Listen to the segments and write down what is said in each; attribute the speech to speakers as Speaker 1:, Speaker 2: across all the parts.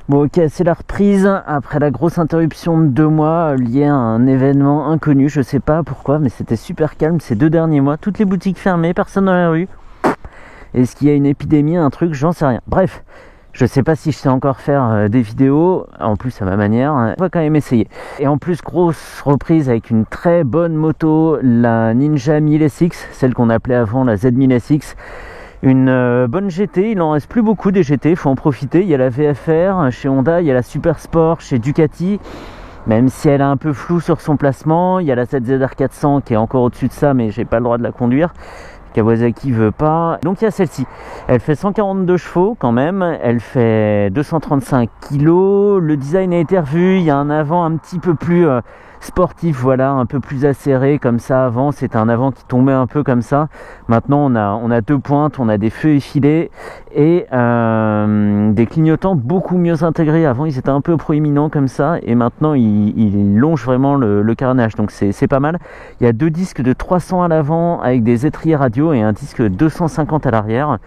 Speaker 1: Bon ok, c'est la reprise après la grosse interruption de 2 mois liée à un événement inconnu, je sais pas pourquoi, mais c'était super calme ces 2 derniers mois, toutes les boutiques fermées, personne dans la rue. Est-ce qu'il y a une épidémie, un truc, j'en sais rien. Bref, je sais pas si je sais encore faire des vidéos, en plus à ma manière, on va quand même essayer. Et en plus, grosse reprise avec une très bonne moto, la Ninja 1000 SX, celle qu'on appelait avant la Z1000 SX. Une bonne GT, il en reste plus beaucoup des GT, il faut en profiter. Il y a la VFR chez Honda, il y a la Super Sport chez Ducati, même si elle est un peu floue sur son placement. Il y a la ZZR 400 qui est encore au-dessus de ça, mais j'ai pas le droit de la conduire. Kawasaki veut pas. Donc il y a celle-ci. Elle fait 142 chevaux quand même, elle fait 235 kg. Le design a été revu, il y a un avant un petit peu plus sportif, voilà, un peu plus acéré comme ça. Avant c'était un avant qui tombait un peu comme ça. Maintenant on a 2 pointes, on a des feux effilés et des clignotants beaucoup mieux intégrés. Avant ils étaient un peu proéminents comme ça et maintenant ils longent vraiment le carénage, donc c'est pas mal. Il y a 2 disques de 300 à l'avant avec des étriers radio et un disque de 250 à l'arrière.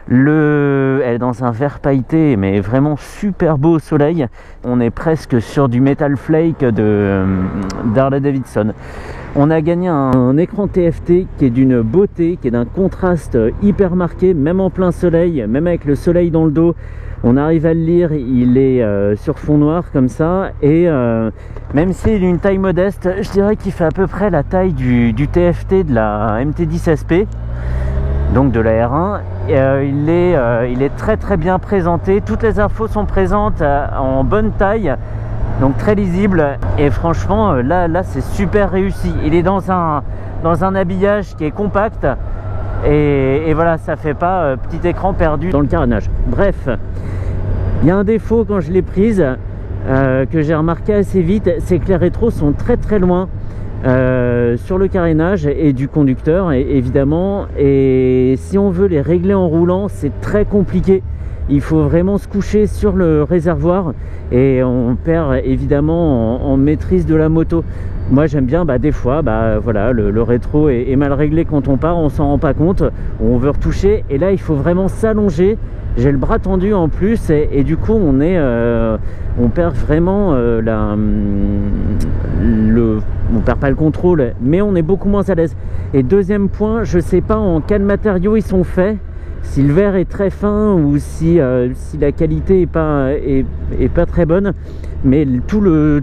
Speaker 1: Elle est dans un vert pailleté mais vraiment super beau au soleil. On est presque sur du Metal Flake d'Harley Davidson. On a gagné un écran TFT qui est d'une beauté, qui est d'un contraste hyper marqué, même en plein soleil, même avec le soleil dans le dos. On arrive à le lire, il est sur fond noir comme ça, et même s'il est d'une taille modeste, je dirais qu'il fait à peu près la taille du TFT de la MT10 SP, donc de la R1. Il est très très bien présenté, toutes les infos sont présentes en bonne taille, donc très lisible, et franchement là c'est super réussi. Il est dans un habillage qui est compact, et voilà, ça fait pas petit écran perdu dans le carénage. Bref, il y a un défaut quand je l'ai prise que j'ai remarqué assez vite, c'est que les rétros sont très très loin sur le carénage et du conducteur évidemment, et si on veut les régler en roulant c'est très compliqué. Il faut vraiment se coucher sur le réservoir et on perd évidemment en maîtrise de la moto. Moi j'aime bien des fois voilà, le rétro est mal réglé quand on part, on s'en rend pas compte, on veut retoucher et là il faut vraiment s'allonger. J'ai le bras tendu en plus et du coup on perd vraiment on perd pas le contrôle, mais on est beaucoup moins à l'aise. Et deuxième point, je sais pas en quels matériaux ils sont faits, si le verre est très fin ou si la qualité est pas très bonne, mais tout le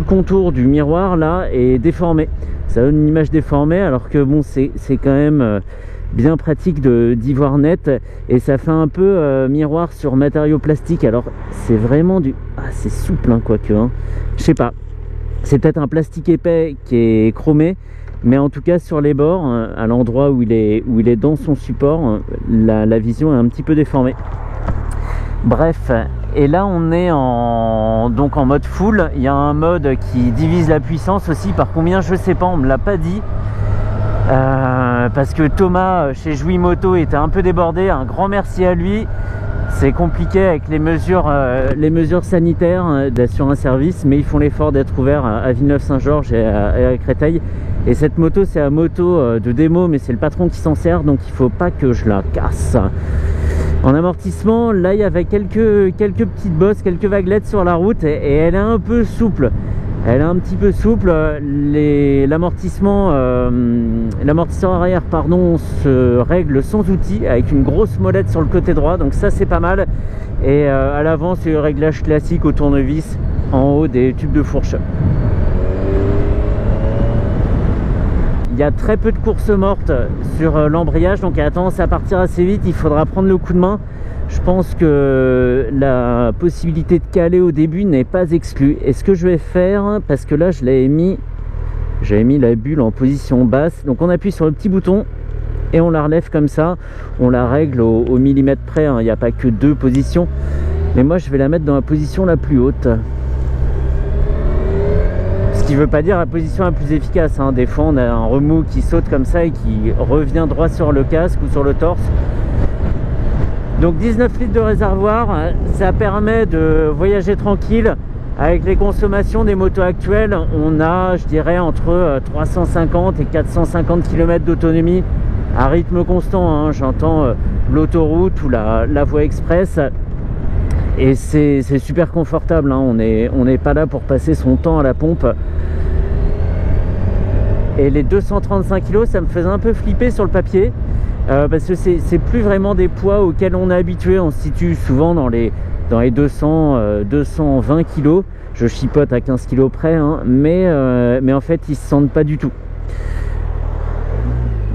Speaker 1: contour du miroir là est déformé. Ça donne une image déformée, alors que bon, c'est quand même bien pratique d'y voir net, et ça fait un peu miroir sur matériaux plastiques. Alors c'est vraiment c'est souple hein, quoique hein. Je sais pas, c'est peut-être un plastique épais qui est chromé, mais en tout cas sur les bords, à l'endroit où il est dans son support, la vision est un petit peu déformée. Bref, et là on est donc en mode full. Il y a un mode qui divise la puissance aussi, par combien je sais pas, on me l'a pas dit. Parce que Thomas chez Jouy Moto était un peu débordé, un grand merci à lui. C'est compliqué avec les mesures sanitaires d'assurer un service, mais ils font l'effort d'être ouverts à Villeneuve-Saint-Georges et à Créteil. Et cette moto, c'est la moto de démo, mais c'est le patron qui s'en sert, donc il faut pas que je la casse. En amortissement, là il y avait quelques petites bosses, quelques vaguelettes sur la route, et elle est un peu souple. Elle est un petit peu souple. L'amortisseur arrière se règle sans outil avec une grosse molette sur le côté droit, donc ça c'est pas mal. Et à l'avant c'est le réglage classique au tournevis en haut des tubes de fourche. Il y a très peu de courses mortes sur l'embrayage, donc elle a tendance à partir assez vite. Il faudra prendre le coup de main. Je pense que la possibilité de caler au début n'est pas exclue. Et ce que je vais faire, parce que là j'avais mis la bulle en position basse, donc on appuie sur le petit bouton et on la relève comme ça. On la règle au millimètre près, hein. Il n'y a pas que 2 positions, mais moi je vais la mettre dans la position la plus haute. Ce qui ne veut pas dire la position la plus efficace, hein. Des fois on a un remous qui saute comme ça et qui revient droit sur le casque ou sur le torse. Donc 19 litres de réservoir, ça permet de voyager tranquille. Avec les consommations des motos actuelles, on a, je dirais, entre 350 et 450 km d'autonomie à rythme constant, hein. J'entends l'autoroute ou la voie express. Et c'est super confortable, hein. On n'est pas là pour passer son temps à la pompe. Et les 235 kg, ça me faisait un peu flipper sur le papier, parce que c'est plus vraiment des poids auxquels on est habitué. On se situe souvent dans les 220 kg. Je chipote à 15 kg près, hein, mais en fait ils se sentent pas du tout.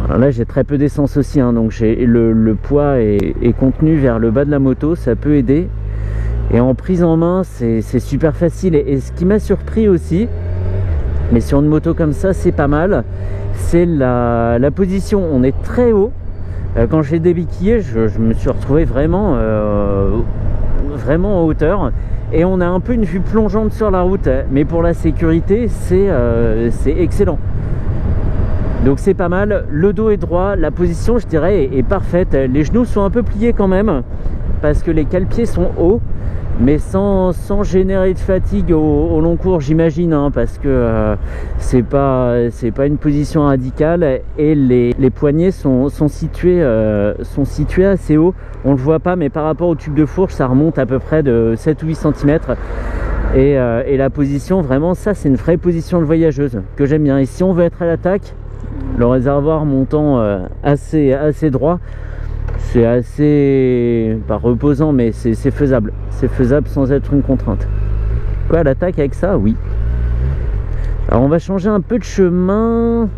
Speaker 1: Alors là j'ai très peu d'essence aussi, hein, donc le poids est contenu vers le bas de la moto, ça peut aider. Et en prise en main c'est super facile. Et ce qui m'a surpris aussi, mais sur une moto comme ça c'est pas mal, c'est la position. On est très haut. Quand j'ai débéquillé, je me suis retrouvé vraiment en hauteur, et on a un peu une vue plongeante sur la route, mais pour la sécurité c'est excellent. Donc c'est pas mal. Le dos est droit, la position je dirais est parfaite. Les genoux sont un peu pliés quand même parce que les cale-pieds sont hauts, mais sans générer de fatigue au long cours, j'imagine, hein, parce que c'est pas une position radicale. Et les poignets sont situés assez haut. On le voit pas, mais par rapport au tube de fourche ça remonte à peu près de 7 ou 8 cm. Et la position, vraiment, ça c'est une vraie position de voyageuse que j'aime bien. Et si on veut être à l'attaque, le réservoir montant assez droit, c'est assez, pas reposant, mais c'est faisable. C'est faisable sans être une contrainte. Quoi, l'attaque avec ça? Oui. Alors on va changer un peu de chemin.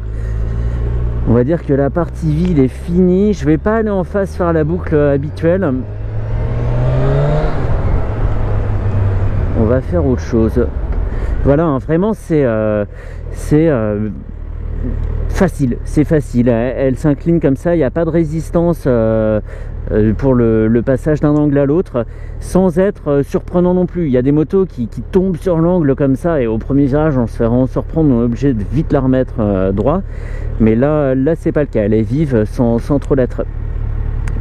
Speaker 1: On va dire que la partie ville est finie. Je vais pas aller en face faire la boucle habituelle. On va faire autre chose. Voilà, hein, vraiment c'est facile, c'est facile. Elle s'incline comme ça, il n'y a pas de résistance pour le passage d'un angle à l'autre, sans être surprenant non plus. Il y a des motos qui tombent sur l'angle comme ça, et au premier virage on se fait vraiment surprendre, on est obligé de vite la remettre droit. Mais là c'est pas le cas, elle est vive sans trop l'être.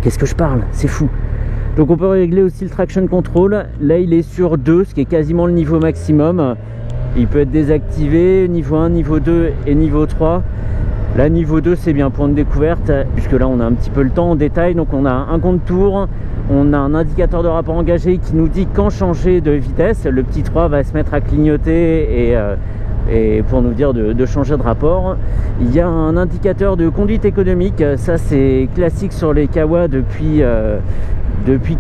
Speaker 1: Qu'est-ce que je parle? C'est fou. Donc on peut régler aussi le traction control. Là il est sur 2, ce qui est quasiment le niveau maximum. Il peut être désactivé, niveau 1, niveau 2 et niveau 3. Là niveau 2 c'est bien pour une découverte, puisque là on a un petit peu le temps en détail. Donc on a un compte tour, on a un indicateur de rapport engagé qui nous dit quand changer de vitesse. Le petit 3 va se mettre à clignoter et pour nous dire de changer de rapport. Il y a un indicateur de conduite économique, ça c'est classique sur les Kawa depuis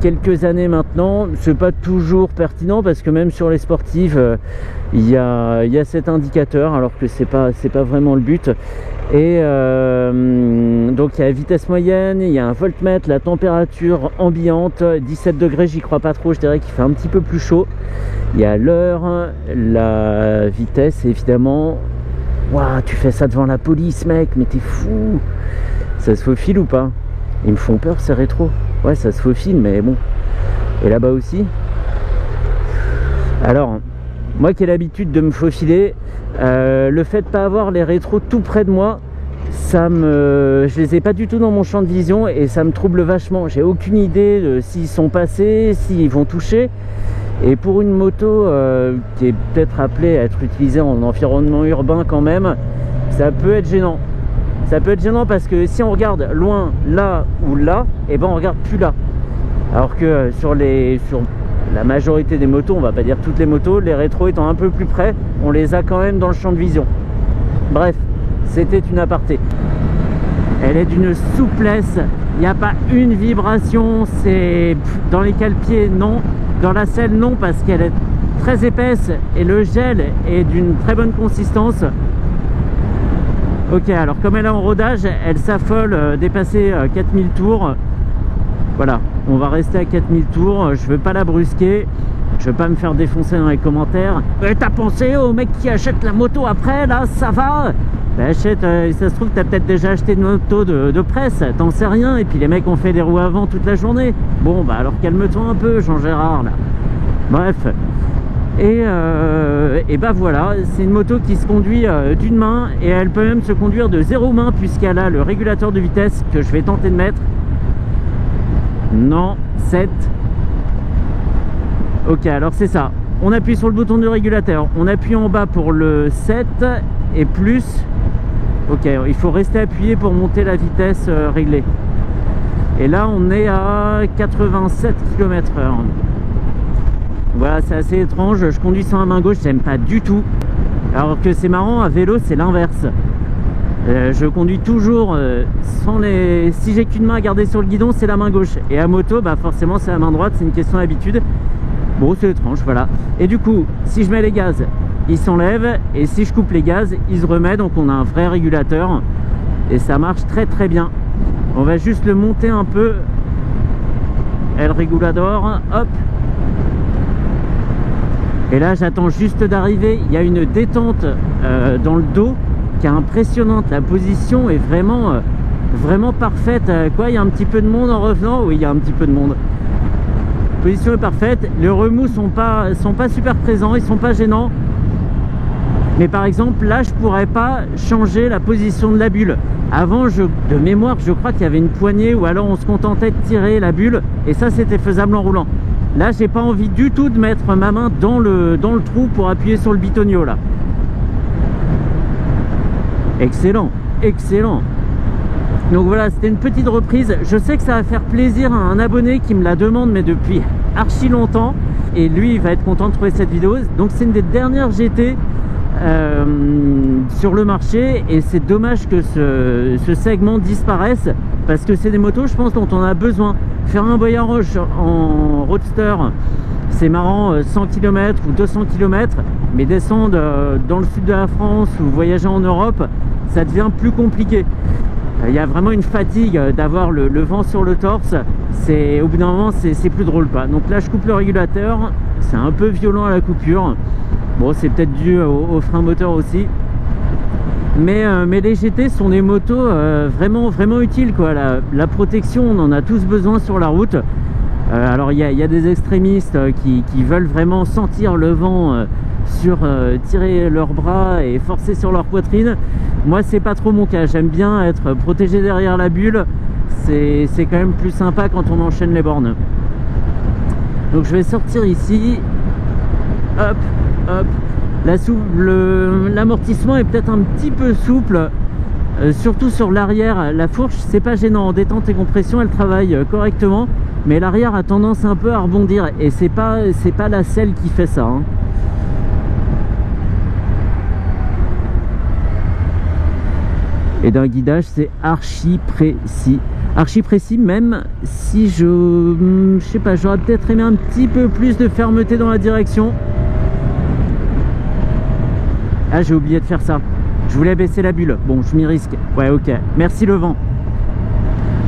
Speaker 1: quelques années maintenant. C'est pas toujours pertinent parce que même sur les sportives il y a cet indicateur, alors que c'est pas vraiment le but. Et donc il y a la vitesse moyenne, il y a un voltmètre, la température ambiante, 17 degrés, j'y crois pas trop, je dirais qu'il fait un petit peu plus chaud. Il y a l'heure, la vitesse évidemment. Waouh, tu fais ça devant la police mec, mais t'es fou. Ça se faufile ou pas? Ils me font peur ces rétros. Ouais, ça se faufile, mais bon. Et là-bas aussi. Alors, moi qui ai l'habitude de me faufiler, le fait de ne pas avoir les rétros tout près de moi, je les ai pas du tout dans mon champ de vision et ça me trouble vachement. J'ai aucune idée de s'ils sont passés, s'ils vont toucher. Et pour une moto qui est peut-être appelée à être utilisée en environnement urbain quand même, ça peut être gênant. Ça peut être gênant parce que si on regarde loin, là ou là, et ben on regarde plus là. Alors que sur la majorité des motos, on va pas dire toutes les motos, les rétros étant un peu plus près, on les a quand même dans le champ de vision. Bref, c'était une aparté. Elle est d'une souplesse, il n'y a pas une vibration, c'est dans les cale-pieds non, dans la selle non, parce qu'elle est très épaisse et le gel est d'une très bonne consistance. Ok, alors comme elle est en rodage, elle s'affole dépasser 4000 tours. Voilà, on va rester à 4000 tours, je ne veux pas la brusquer, je ne veux pas me faire défoncer dans les commentaires. T'as pensé au mec qui achète la moto après, là, ça va? Ben achète, ça se trouve, t'as peut-être déjà acheté une moto de presse, t'en sais rien, et puis les mecs ont fait des roues avant toute la journée. Bon, bah alors calme-toi un peu, Jean-Gérard, là. Bref. Et bah voilà, c'est une moto qui se conduit d'une main, et elle peut même se conduire de 0 main, puisqu'elle a le régulateur de vitesse que je vais tenter de mettre. Non, 7. Ok, alors c'est ça. On appuie sur le bouton du régulateur, on appuie en bas pour le 7 et plus. Ok, il faut rester appuyé pour monter la vitesse réglée. Et là, on est à 87 km/h. Voilà, c'est assez étrange. Je conduis sans la main gauche, j'aime pas du tout. Alors que c'est marrant, à vélo, c'est l'inverse. Je conduis toujours sans les... Si j'ai qu'une main à garder sur le guidon, c'est la main gauche. Et à moto, bah forcément, c'est la main droite. C'est une question d'habitude. Bon, c'est étrange, voilà. Et du coup, si je mets les gaz, il s'enlève. Et si je coupe les gaz, il se remet. Donc, on a un vrai régulateur. Et ça marche très très bien. On va juste le monter un peu. El Regulador, hop. Et là, j'attends juste d'arriver. Il y a une détente dans le dos qui est impressionnante. La position est vraiment, vraiment parfaite. Quoi, il y a un petit peu de monde en revenant? Oui, il y a un petit peu de monde. La position est parfaite. Les remous sont pas super présents. Ils sont pas gênants. Mais par exemple, là, je pourrais pas changer la position de la bulle. Avant, de mémoire, je crois qu'il y avait une poignée ou alors on se contentait de tirer la bulle. Et ça, c'était faisable en roulant. Là, j'ai pas envie du tout de mettre ma main dans le trou pour appuyer sur le bitonio, là. Excellent, excellent. Donc voilà, c'était une petite reprise. Je sais que ça va faire plaisir à un abonné qui me la demande, mais depuis archi longtemps. Et lui, il va être content de trouver cette vidéo. Donc c'est une des dernières GT sur le marché. Et c'est dommage que ce segment disparaisse. Parce que c'est des motos, je pense, dont on a besoin. Faire un Boyaroche en roadster, c'est marrant, 100 km ou 200 km. Mais descendre dans le sud de la France ou voyager en Europe, ça devient plus compliqué. Il y a vraiment une fatigue d'avoir le vent sur le torse. Au bout d'un moment, c'est plus drôle, quoi. Donc là, je coupe le régulateur. C'est un peu violent à la coupure. Bon, c'est peut-être dû au frein moteur aussi. Mais les GT sont des motos vraiment, vraiment utiles, quoi. La protection, on en a tous besoin sur la route. Alors, il y a des extrémistes qui veulent vraiment sentir le vent tirer leurs bras et forcer sur leur poitrine. Moi, c'est pas trop mon cas. J'aime bien être protégé derrière la bulle. C'est quand même plus sympa quand on enchaîne les bornes. Donc, je vais sortir ici. Hop, hop. L'amortissement est peut-être un petit peu souple, surtout sur l'arrière. La fourche, c'est pas gênant. En détente et compression, elle travaille correctement, mais l'arrière a tendance un peu à rebondir. Et c'est pas la selle qui fait ça, hein. Et d'un guidage, c'est archi précis. Archi précis, même si je sais pas, j'aurais peut-être aimé un petit peu plus de fermeté dans la direction. Ah, j'ai oublié de faire ça. Je voulais baisser la bulle. Bon, je m'y risque. Ouais, ok. Merci le vent.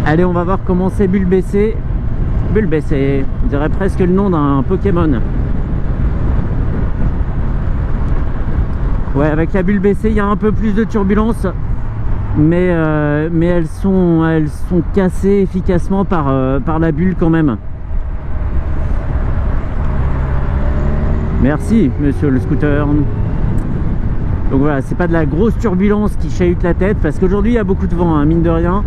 Speaker 1: Allez, on va voir comment c'est bulle baissée. Bulle baissée. On dirait presque le nom d'un Pokémon. Ouais, avec la bulle baissée, il y a un peu plus de turbulence. Mais elles sont cassées efficacement par la bulle quand même. Merci, monsieur le scooter. Donc voilà, c'est pas de la grosse turbulence qui chahute la tête, parce qu'aujourd'hui il y a beaucoup de vent, hein, mine de rien.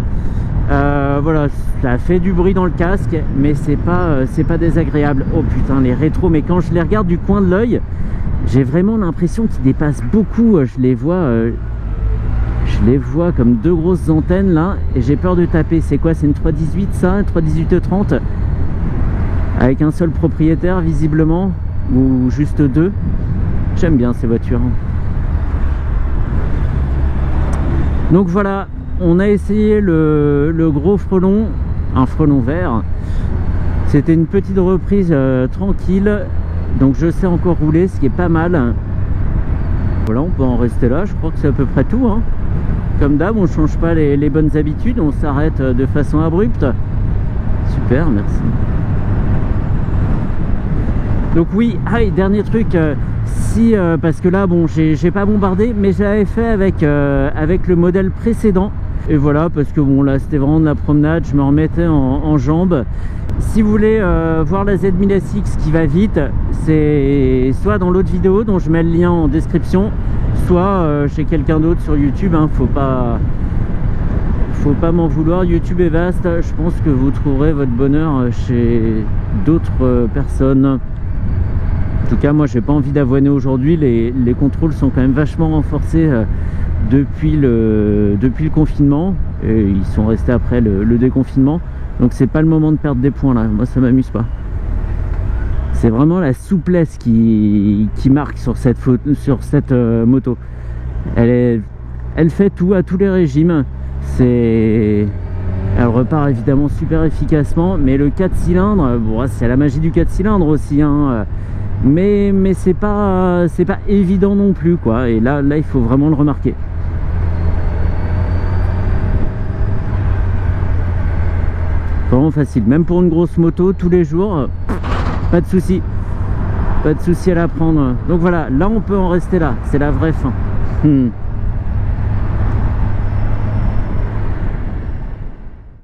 Speaker 1: Voilà, ça fait du bruit dans le casque, mais c'est pas désagréable. Oh putain, les rétros, mais quand je les regarde du coin de l'œil, j'ai vraiment l'impression qu'ils dépassent beaucoup. Je les vois comme deux grosses antennes là, et j'ai peur de taper. C'est quoi, c'est une 318 ça, une 318-30 avec un seul propriétaire visiblement, ou juste deux. J'aime bien ces voitures. Donc voilà, on a essayé le gros frelon, un frelon vert. C'était une petite reprise tranquille, donc je sais encore rouler, ce qui est pas mal. Voilà, on peut en rester là, je crois que c'est à peu près tout, hein. Comme d'hab, on ne change pas les bonnes habitudes, on s'arrête de façon abrupte. Super, merci. Donc oui, et dernier truc, parce que là, bon, j'ai pas bombardé, mais j'avais fait avec le modèle précédent. Et voilà, parce que bon, là, c'était vraiment de la promenade, je me remettais en jambes. Si vous voulez voir la Z1000SX qui va vite, c'est soit dans l'autre vidéo dont je mets le lien en description, soit chez quelqu'un d'autre sur YouTube, hein. Faut pas m'en vouloir, YouTube est vaste. Je pense que vous trouverez votre bonheur chez d'autres personnes. En tout cas, moi j'ai pas envie d'avoiner aujourd'hui. Les contrôles sont quand même vachement renforcés depuis le confinement, et ils sont restés après le déconfinement. Donc c'est pas le moment de perdre des points là, moi ça m'amuse pas. C'est vraiment la souplesse qui marque sur cette moto. Elle fait tout à tous les régimes. Elle repart évidemment super efficacement, mais le 4 cylindres, bon, c'est la magie du 4 cylindres aussi, hein. Mais c'est pas évident non plus, quoi. Et là il faut vraiment le remarquer. Vraiment facile, même pour une grosse moto tous les jours, pas de souci à la prendre. Donc voilà, là on peut en rester là, c'est la vraie fin.